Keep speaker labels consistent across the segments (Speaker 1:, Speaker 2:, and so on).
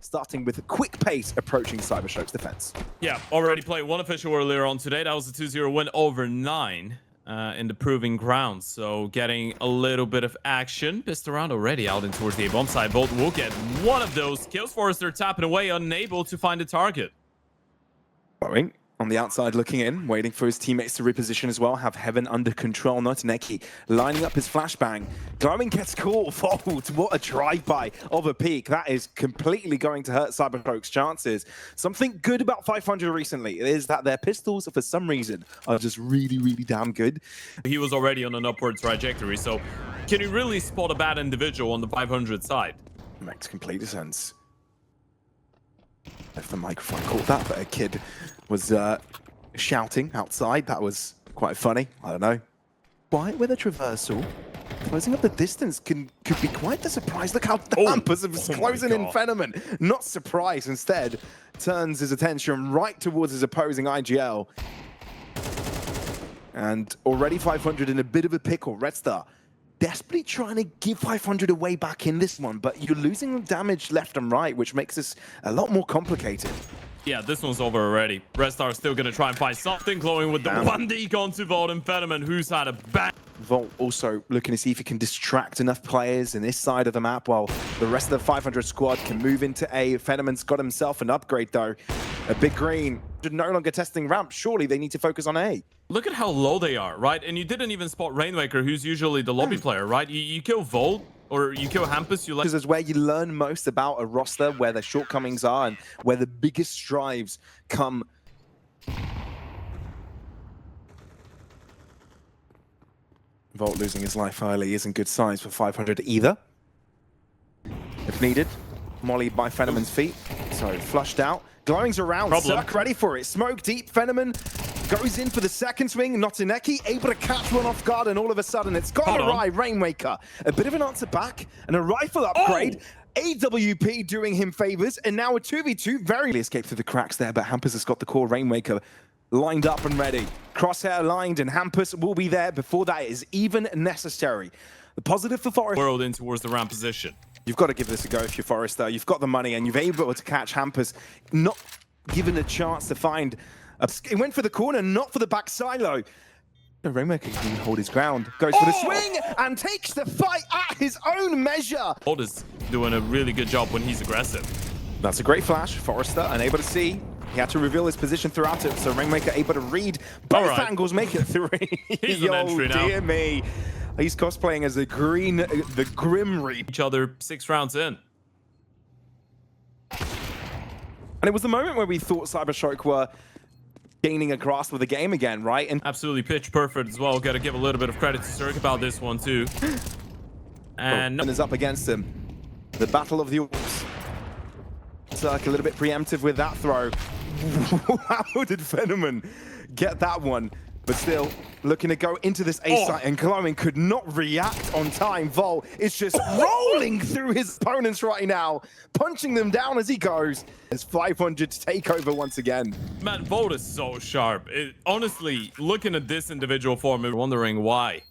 Speaker 1: starting with a quick pace approaching CYBERSHOKE's defense.
Speaker 2: Yeah, already played one official earlier on today. That was a 2-0 win over 9 in the proving grounds. So getting a little bit of action. Pissed around already out in towards the A-bomb side. Volt will get one of those kills. Forrester tapping away, unable to find a target.
Speaker 1: Boeing on the outside looking in, waiting for his teammates to reposition as well. Have Heaven under control. Notineki lining up his flashbang. Glowing gets caught. Volt, what a drive-by of a peak. That is completely going to hurt CYBERSHOKE's chances. Something good about 500 recently is that their pistols, for some reason, are just really, really damn good.
Speaker 2: He was already on an upward trajectory, so can you really spot a bad individual on the 500 side?
Speaker 1: Makes complete sense. If the microphone caught that, but a kid was shouting outside. That was quite funny. I don't know. Quiet with a traversal. Closing up the distance could be quite the surprise. Look how Hampus is closing in Fenneman. Not surprised. Instead, turns his attention right towards his opposing HiGHL. And already 500 in a bit of a pickle. Red Star desperately trying to give 500 away back in this one, but you're losing damage left and right, which makes this a lot more complicated.
Speaker 2: Yeah, this one's over already. Red Star is still going to try and find something. Glowing with the one decon to Volt and Fenneman, who's had a bang.
Speaker 1: Volt also looking to see if he can distract enough players in this side of the map while the rest of the 500 squad can move into A. Fenneman's got himself an upgrade though. A big green. No longer testing ramp. Surely they need to focus on A.
Speaker 2: Look at how low they are, right? And you didn't even spot Rainmaker, who's usually the lobby player, right? You kill Volt, or you kill Hampus, you like...
Speaker 1: This is where you learn most about a roster, where the shortcomings are, and where the biggest strives come. Volt losing his life early isn't good signs for 500 either. If needed, Molly by Fenneman's feet. So flushed out. Glowing's around, Cirque ready for it. Smoke deep, Fenneman goes in for the second swing. Notineki able to catch one off guard, and all of a sudden it's gone awry. Rainmaker, a bit of an answer back, and a rifle upgrade. AWP doing him favors, and now a 2v2. Very escaped through the cracks there, but Hampus has got the core. Rainmaker lined up and ready. Crosshair lined, and Hampus will be there before that is even necessary. The positive for Forrester.
Speaker 2: Whirled in towards the ramp position.
Speaker 1: You've got to give this a go if you're Forrester. You've got the money, and you've been able to catch Hampus, not given a chance to find. He went for the corner, not for the back silo. Rainmaker can hold his ground, goes for the swing, and takes the fight at his own measure.
Speaker 2: Volt is doing a really good job when he's aggressive.
Speaker 1: That's a great flash. Forrester unable to see. He had to reveal his position throughout it, so Rainmaker able to read both angles, make it 3.
Speaker 2: He's an entry now.
Speaker 1: Dear me. He's cosplaying as the Grim Reaper.
Speaker 2: Each other 6 rounds in.
Speaker 1: And it was the moment where we thought CYBERSHOKE were gaining a grasp of the game again, right? And
Speaker 2: absolutely pitch perfect as well. Got to give a little bit of credit to Cirque about this one too. And
Speaker 1: is up against him. The battle of the orcs. Cirque a little bit preemptive with that throw. How did Fenneman get that one? But still, looking to go into this A site, and Glowing could not react on time. Vol is just rolling through his opponents right now, punching them down as he goes. As 500 to take over once again.
Speaker 2: Man, Volt is so sharp. Honestly, looking at this individual form, I'm wondering why.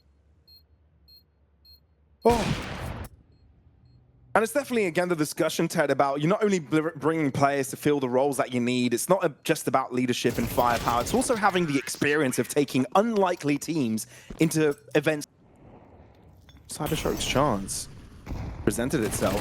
Speaker 1: And it's definitely, again, the discussion, Ted, about you're not only bringing players to fill the roles that you need, it's not just about leadership and firepower, it's also having the experience of taking unlikely teams into events. CYBERSHOKE's chance presented itself.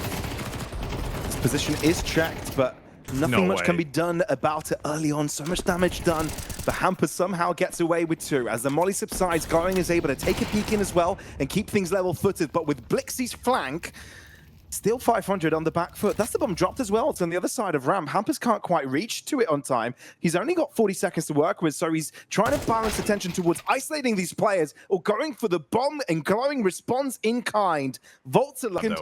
Speaker 1: His position is checked, but nothing much can be done about it early on. So much damage done, but Hampus somehow gets away with 2. As the molly subsides, Glowing is able to take a peek in as well and keep things level-footed, but with Blixie's flank, still 500 on the back foot. That's the bomb dropped as well. It's on the other side of ramp. Hampus can't quite reach to it on time. He's only got 40 seconds to work with, so he's trying to balance attention towards isolating these players or going for the bomb, and Glowing responds in kind. Volt's a looking.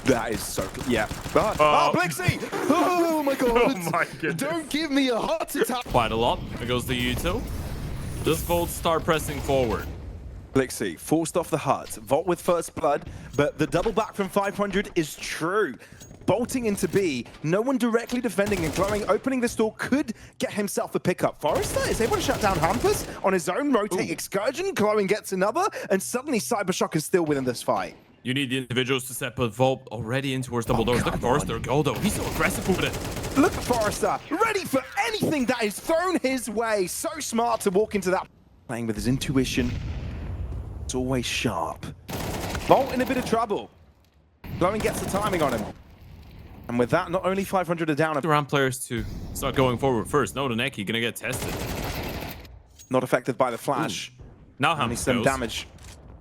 Speaker 1: That is so good. Yeah. Blixie! Oh my god!
Speaker 2: Oh my goodness.
Speaker 1: Don't give me a heart attack.
Speaker 2: Quite a lot. There goes the U2. Does Volt start pressing forward?
Speaker 1: Blixie forced off the hut. Volt with first blood, but the double back from 500 is true. Bolting into B, no one directly defending, and Glowing opening this door could get himself a pickup. Forrester is able to shut down Hampus on his own rotate excursion. Glowing gets another, and suddenly CYBERSHOKE is still winning this fight.
Speaker 2: You need the individuals to set, but Volt already in towards double doors. Look at Forrester go, though. He's so aggressive with it.
Speaker 1: Look at Forrester, ready for anything that is thrown his way. So smart to walk into that. Playing with his intuition. It's always sharp. Volt in a bit of trouble. Glowing gets the timing on him. And with that, not only 500 are down.
Speaker 2: Around players to start going forward first. No, the Neki gonna get tested.
Speaker 1: Not affected by the flash.
Speaker 2: Ooh. Now
Speaker 1: only some damage.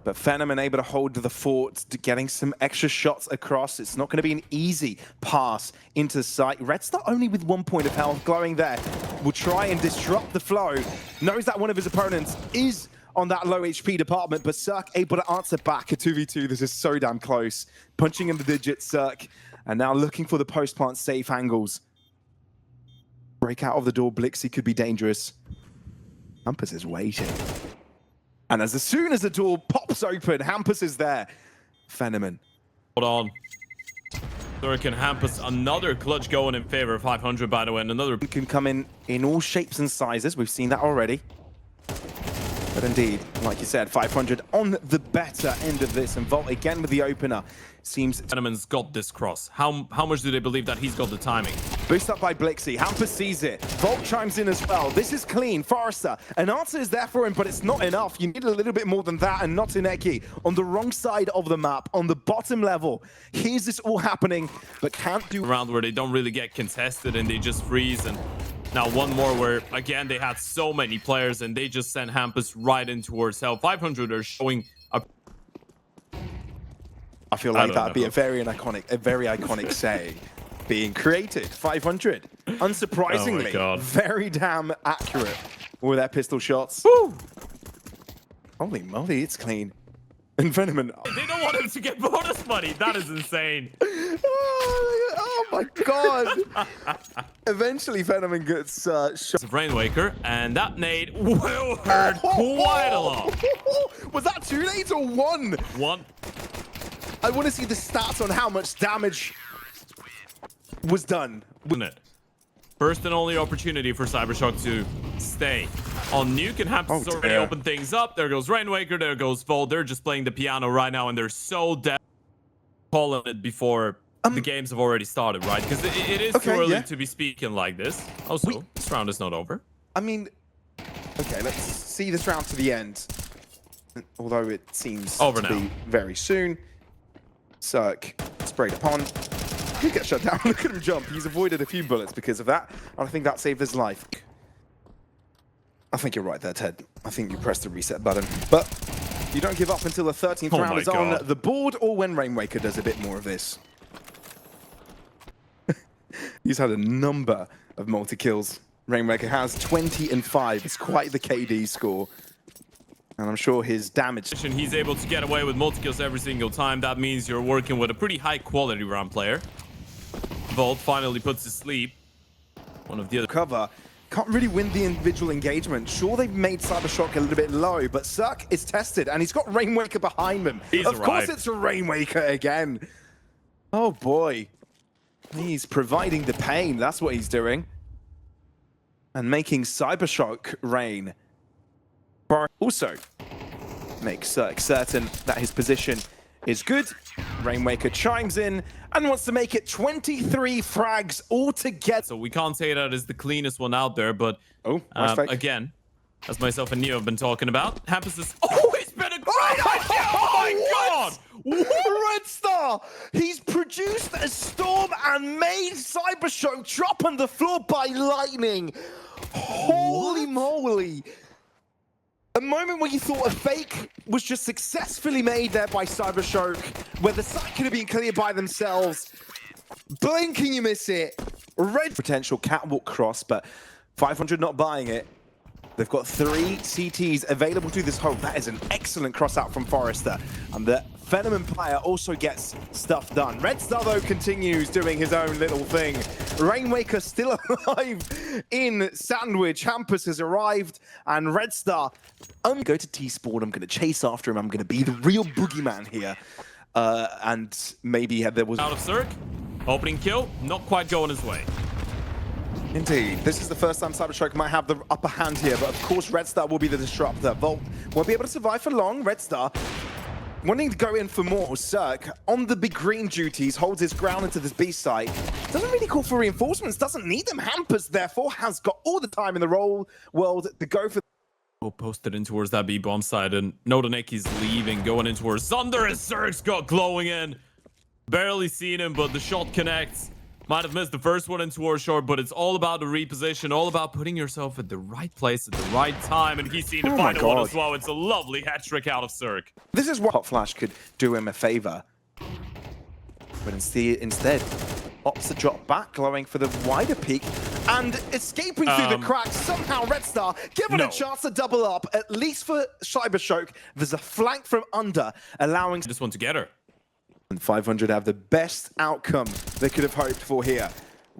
Speaker 1: But Phenomen able to hold the fort, getting some extra shots across. It's not going to be an easy pass into sight. Red Star only with 1 point of health, glowing there. Will try and disrupt the flow. Knows that one of his opponents is on that low HP department, but Cirque able to answer back a 2v2. This is so damn close. Punching in the digits, Cirque. And now looking for the post-plant safe angles. Break out of the door, Blixie could be dangerous. Hampus is waiting. And as soon as the door pops open, Hampus is there. Phenomen.
Speaker 2: Hold on. Cirque and Hampus, another clutch going in favor of 500, by the way, and another
Speaker 1: can come in all shapes and sizes. We've seen that already. But indeed, like you said, 500 on the better end of this. And Volt again with the opener. Seems
Speaker 2: Phenomen's got this cross. How much do they believe that he's got the timing?
Speaker 1: Boost up by Blixie. Hampus sees it. Volt chimes in as well. This is clean. Forrester. An answer is there for him, but it's not enough. You need a little bit more than that. And not Ineki on the wrong side of the map, on the bottom level. Here's this all happening, but can't do
Speaker 2: around where they don't really get contested and they just freeze. And now one more where, again, they had so many players and they just sent Hampus right in towards hell. 500 are showing a...
Speaker 1: I feel like that'd be a very iconic say being created. 500, unsurprisingly, very damn accurate with their pistol shots. Woo! Holy moly, it's clean. And Phenomen.
Speaker 2: They don't want him to get bonus money. That is insane.
Speaker 1: Oh my god. Eventually, Phenomen gets shot.
Speaker 2: It's a Rainwaker, and that nade will hurt quite a lot.
Speaker 1: Was that 2 nades or 1?
Speaker 2: 1.
Speaker 1: I want to see the stats on how much damage was done.
Speaker 2: First and only opportunity for CYBERSHOKE to stay on Nuke, and Hampus has already opened things up. There goes Rainwaker, there goes Volt. They're just playing the piano right now, and they're so dead calling it before the games have already started, right? Because it is too early to be speaking like this. Also, this round is not over.
Speaker 1: I mean, okay, let's see this round to the end. Although it seems to be very soon. Cirque sprayed upon. He gets shut down. Look at him jump. He's avoided a few bullets because of that. And I think that saved his life. I think you're right there, Ted. I think you pressed the reset button. But you don't give up until the 13th round is on the board or when Rainwaker does a bit more of this. He's had a number of multi-kills. Rainwaker has 20 and 5. It's quite the KD score. And I'm sure his damage...
Speaker 2: He's able to get away with multi-kills every single time. That means you're working with a pretty high-quality round player. Volt finally puts to sleep one of the other...
Speaker 1: Cover. Can't really win the individual engagement. Sure, they've made CYBERSHOKE a little bit low, but Cirque is tested, and he's got Rainwaker behind him. Of course it's a Rainwaker again. Oh, boy. He's providing the pain. That's what he's doing. And making CYBERSHOKE rain. Also, makes Cirque certain that his position is good. Rainwaker chimes in and wants to make it 23 frags altogether.
Speaker 2: So we can't say that is the cleanest one out there, but again, as myself and Neo have been talking about, Hampus is... Oh, it's been a great idea! Oh my god!
Speaker 1: Red Star! He's produced a storm and made CYBERSHOKE drop on the floor by lightning. Holy moly! A moment where you thought a fake was just successfully made there by CYBERSHOKE, where the site could have been cleared by themselves. Blink and you miss it. Red potential catwalk cross, but 500 not buying it. They've got 3 CTs available to this hole. That is an excellent cross out from Forrester. And the Phenomen player also gets stuff done. Red Star, though, continues doing his own little thing. Rainwaker still alive in Sandwich. Hampus has arrived, and Red Star, I'm going to go to T-Spawn. I'm going to chase after him. I'm going to be the real boogeyman here. And maybe there was...
Speaker 2: Out of Cirque. Opening kill. Not quite going his way.
Speaker 1: Indeed. This is the first time CYBERSHOKE might have the upper hand here, but of course Red Star will be the disruptor. Volt won't be able to survive for long. Red Star wanting to go in for more. Cirque, on the big green duties, holds his ground into this B site. Doesn't really call for reinforcements, doesn't need them. Hampus, therefore, has got all the time in the world to go for.
Speaker 2: Posted in towards that B bomb side, and Nodoneki's leaving, going in towards Thunder, as Cirque's got glowing in. Barely seen him, but the shot connects. Might have missed the first one in towards short, but it's all about the reposition, all about putting yourself at the right place at the right time, and he's seen the final one as well. It's a lovely hat trick out of Cirque.
Speaker 1: This is what Hot Flash could do him a favor. But instead, opts to drop back, glowing for the wider peak, and escaping through the cracks. Somehow Red Star given a chance to double up, at least for CYBERSHOKE. There's a flank from under, allowing
Speaker 2: this one together.
Speaker 1: And 500 have the best outcome they could have hoped for here.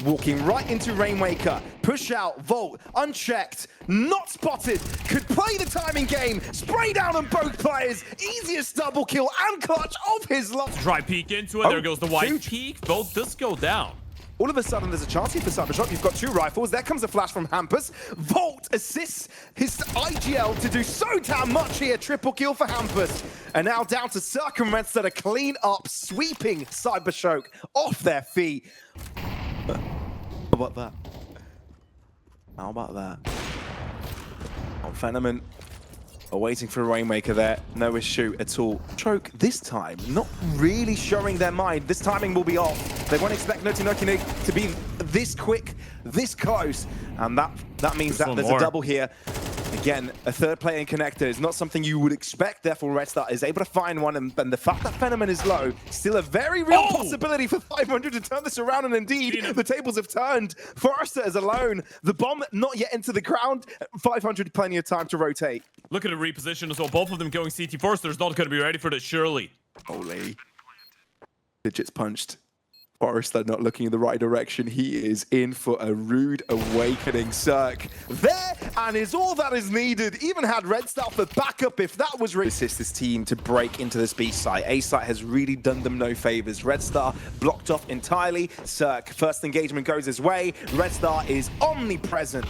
Speaker 1: Walking right into Rainmaker, push out, Volt, unchecked, not spotted, could play the timing game, spray down on both players, easiest double kill and clutch of his life.
Speaker 2: Try peek into it, there goes the white peak, Volt does go down.
Speaker 1: All of a sudden, there's a chance here for CYBERSHOKE. You've got 2 rifles. There comes a flash from Hampus. Volt assists his HiGHLiGHTS to do so damn much here. Triple kill for Hampus. And now down to Cirque and Red Star to clean up, sweeping CYBERSHOKE off their feet. How about that? How about that? Oh, Phenomen waiting for a Rainmaker there. No issue at all. Choke this time, not really showing their mind. This timing will be off. They won't expect Nodoneki to be this quick, this close. And that means that there's a double here. Again, a third player in connector is not something you would expect. Therefore, Red Star is able to find one. And the fact that Phenomen is low, still a very real possibility for 500 to turn this around. And indeed, the tables have turned. Forrester is alone. The bomb not yet into the ground. 500, plenty of time to rotate.
Speaker 2: Look at the reposition as well. Both of them going CT. Forrester's not going to be ready for this, surely.
Speaker 1: Holy. Digits punched. Forrester not looking in the right direction. He is in for a rude awakening. Cirque there, and is all that is needed. Even had Red Star for backup if that was really assist this team to break into this B site. A site has really done them no favors. Red Star blocked off entirely. Cirque, first engagement goes his way. Red Star is omnipresent.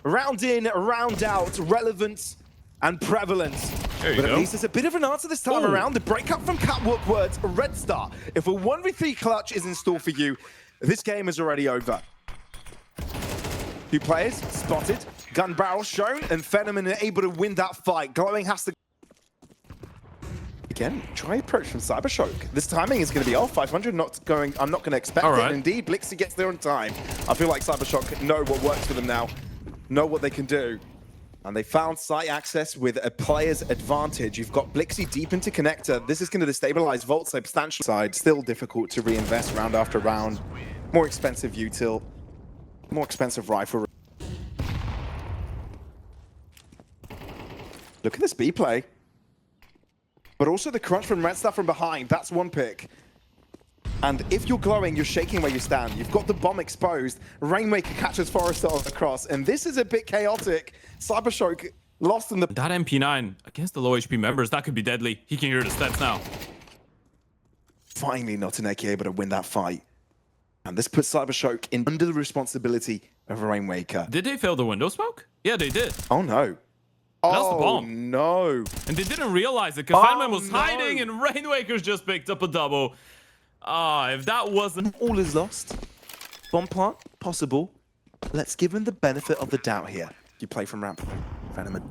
Speaker 1: Round in, round out, relevant and prevalent. But at least there's a bit of an answer this time around. The breakup from Catwalk words, Red Star. If a 1v3 clutch is in store for you, this game is already over. 2 players spotted, gun barrel shown, and Phenomen able to win that fight. Glowing has to... Again, try approach from CYBERSHOKE. This timing is going to be off. 500 not going... I'm not going to expect it. Indeed, Blixie gets there on time. I feel like CYBERSHOKE know what works for them now. Know what they can do. And they found site access with a player's advantage. You've got Blixie deep into connector. This is going to destabilize Volt substantial side. Still difficult to reinvest round after round. More expensive util. More expensive rifle. Look at this B play. But also the crunch from Red Star from behind. That's one pick. And if you're glowing, you're shaking where you stand. You've got the bomb exposed. Rainmaker catches Forrester across. And this is a bit chaotic. CYBERSHOKE lost in the...
Speaker 2: That MP9 against the low HP members, that could be deadly. He can hear the steps now.
Speaker 1: Finally, Nodoneki able to win that fight. And this puts CYBERSHOKE in under the responsibility of Rainmaker.
Speaker 2: Did they fail the window smoke? Yeah, they did.
Speaker 1: Oh, no.
Speaker 2: That's the bomb.
Speaker 1: No.
Speaker 2: And they didn't realize it because Phenomen was hiding and Rainmaker's just picked up a double. If that wasn't...
Speaker 1: All is lost. Bomb plant, possible. Let's give him the benefit of the doubt here. You play from ramp, Phenomen.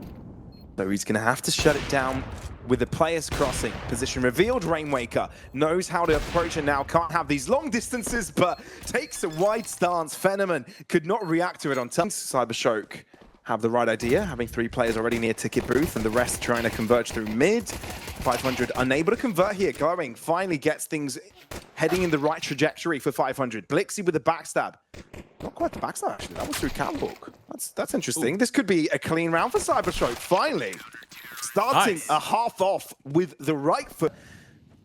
Speaker 1: So he's going to have to shut it down with the players crossing. Position revealed. Rainmaker knows how to approach it now. Can't have these long distances, but takes a wide stance. Phenomen could not react to it on time. CYBERSHOKE have the right idea, having 3 players already near ticket booth and the rest trying to converge through mid. 500 unable to convert here. Glowing finally gets things heading in the right trajectory for 500. Blixie with the backstab. Not quite the backstab, actually. That was through Catwalk. That's interesting. This could be a clean round for CYBERSHOKE. Finally, starting a half off with the right foot.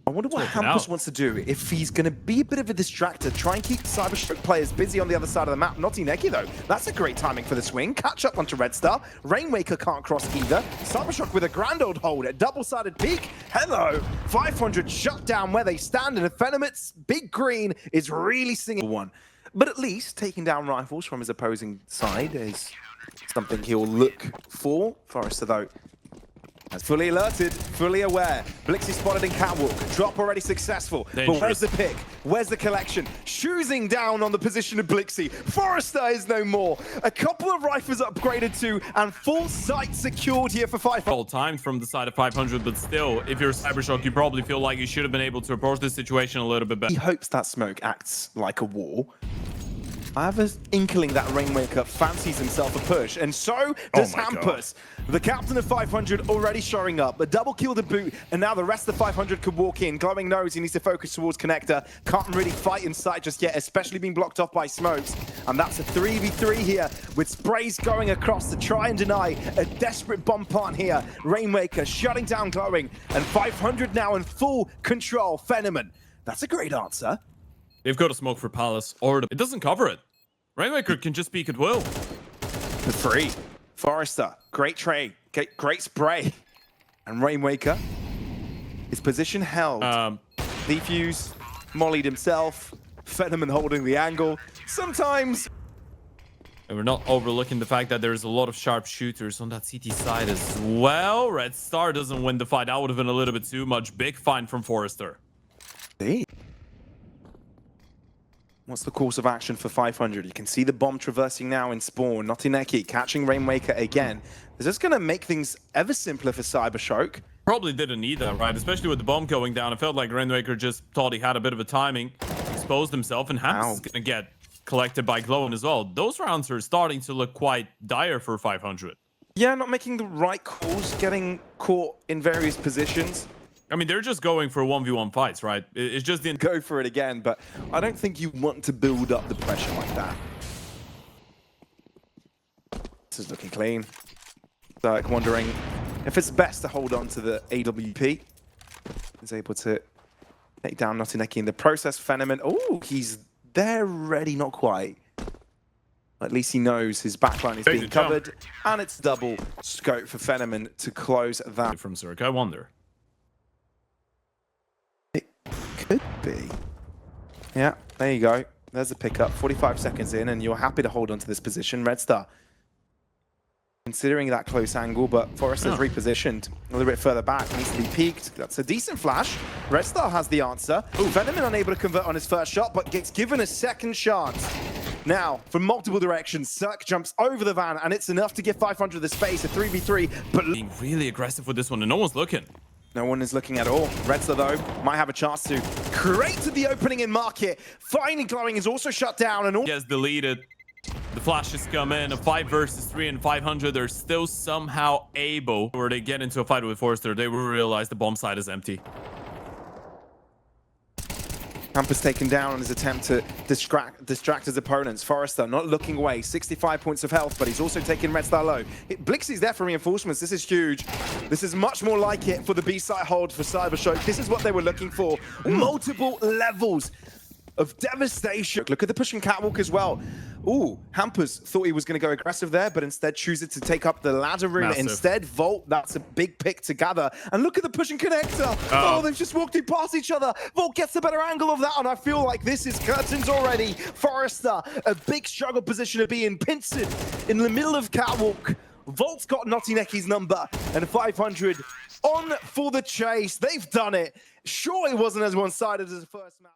Speaker 1: I wonder what Hampus wants to do. If he's going to be a bit of a distractor, try and keep CYBERSHOKE players busy on the other side of the map. Nodoneki, though. That's a great timing for the swing. Catch up onto Red Star. Rainmaker can't cross either. CYBERSHOKE with a grand old hold at double-sided peak. Hello. 500 shut down where they stand, and Phenomen's big green is really singing one. But at least taking down rifles from his opposing side is something he'll look for. Forrester, though, As fully alerted, fully aware. Blixie spotted in catwalk. Drop already successful.
Speaker 2: Dangerous.
Speaker 1: But where's the pick? Where's the collection? Choosing down on the position of Blixie. Forrester is no more. A couple of rifles upgraded to, and full sight secured here for 500.
Speaker 2: All timed from the side of 500, but still, if you're CYBERSHOKE, you probably feel like you should have been able to approach this situation a little bit better.
Speaker 1: He hopes that smoke acts like a wall. I have an inkling that Rainmaker fancies himself a push, and so does Hampus. The captain of 500 already showing up. A double kill to boot, and now the rest of 500 could walk in. Glowing knows he needs to focus towards Connector. Can't really fight in sight just yet, especially being blocked off by smokes. And that's a 3v3 here, with sprays going across to try and deny a desperate bomb plant here. Rainmaker shutting down Glowing, and 500 now in full control. Phenomen. That's a great answer.
Speaker 2: They've got a smoke for Palace, or it doesn't cover it. Rainmaker can just peek at will.
Speaker 1: For free. Forrester, great trade, great spray. And Rainmaker, his position held. Defuse, mollied himself. Phenomen holding the angle. Sometimes.
Speaker 2: And we're not overlooking the fact that there's a lot of sharp shooters on that CT side as well. Red Star doesn't win the fight. That would have been a little bit too much. Big find from Forrester.
Speaker 1: Hey. What's the course of action for 500? You can see the bomb traversing now in spawn. Notineki catching Rainmaker again. Is this going to make things ever simpler for CYBERSHOKE?
Speaker 2: Probably didn't need that, right? Especially with the bomb going down. It felt like Rainmaker just thought he had a bit of a timing, exposed himself, and Hampus is going to get collected by Glowing as well. Those rounds are starting to look quite dire for 500.
Speaker 1: Yeah, not making the right calls, getting caught in various positions.
Speaker 2: I mean, they're just going for 1v1 fights, right? It's just the...
Speaker 1: Go for it again, but I don't think you want to build up the pressure like that. This is looking clean. Like wondering if it's best to hold on to the AWP. He's able to take down Notineki in the process. Phenomen. Oh, he's there ready, not quite. At least he knows his backline is being covered. And it's double scope for Phenomen to close that.
Speaker 2: From Zerk, I wonder.
Speaker 1: Could be. Yeah, there you go. There's a pickup. 45 seconds in, and you're happy to hold on to this position. Red Star considering that close angle, but Forrester's repositioned a little bit further back. Needs to be peeked. That's a decent flash. Red Star has the answer. Phenomen unable to convert on his first shot, but gets given a second chance. Now, from multiple directions, Zerk jumps over the van, and it's enough to give 500 the space, a 3v3, but
Speaker 2: being really aggressive with this one, and no one's looking.
Speaker 1: No one is looking at all. Red Star, though, might have a chance to create the opening in market. Finding Glowing is also shut down. And all
Speaker 2: gets deleted. The flashes come in. A 5 versus 3 and 500. They're still somehow able, where they get into a fight with Forrester, they will realize the bomb side is empty.
Speaker 1: Hampus taken down on his attempt to distract his opponents. Forrester not looking away. 65 points of health, but he's also taking Red Star low. Blixie's there for reinforcements. This is huge. This is much more like it for the B-side hold for CYBERSHOKE. This is what they were looking for. Multiple levels of devastation. Look at the pushing catwalk as well. Ooh, Hampus thought he was going to go aggressive there, but instead chooses to take up the ladder room. Instead, Volt, that's a big pick to gather. And look at the pushing connector. Oh, they've just walked in past each other. Volt gets a better angle of that, and I feel like this is curtains already. Forrester, a big struggle position to be in. Pincered in the middle of catwalk. Volt's got Notineki's number, and 500 on for the chase. They've done it. Sure, it wasn't as one-sided as the first map.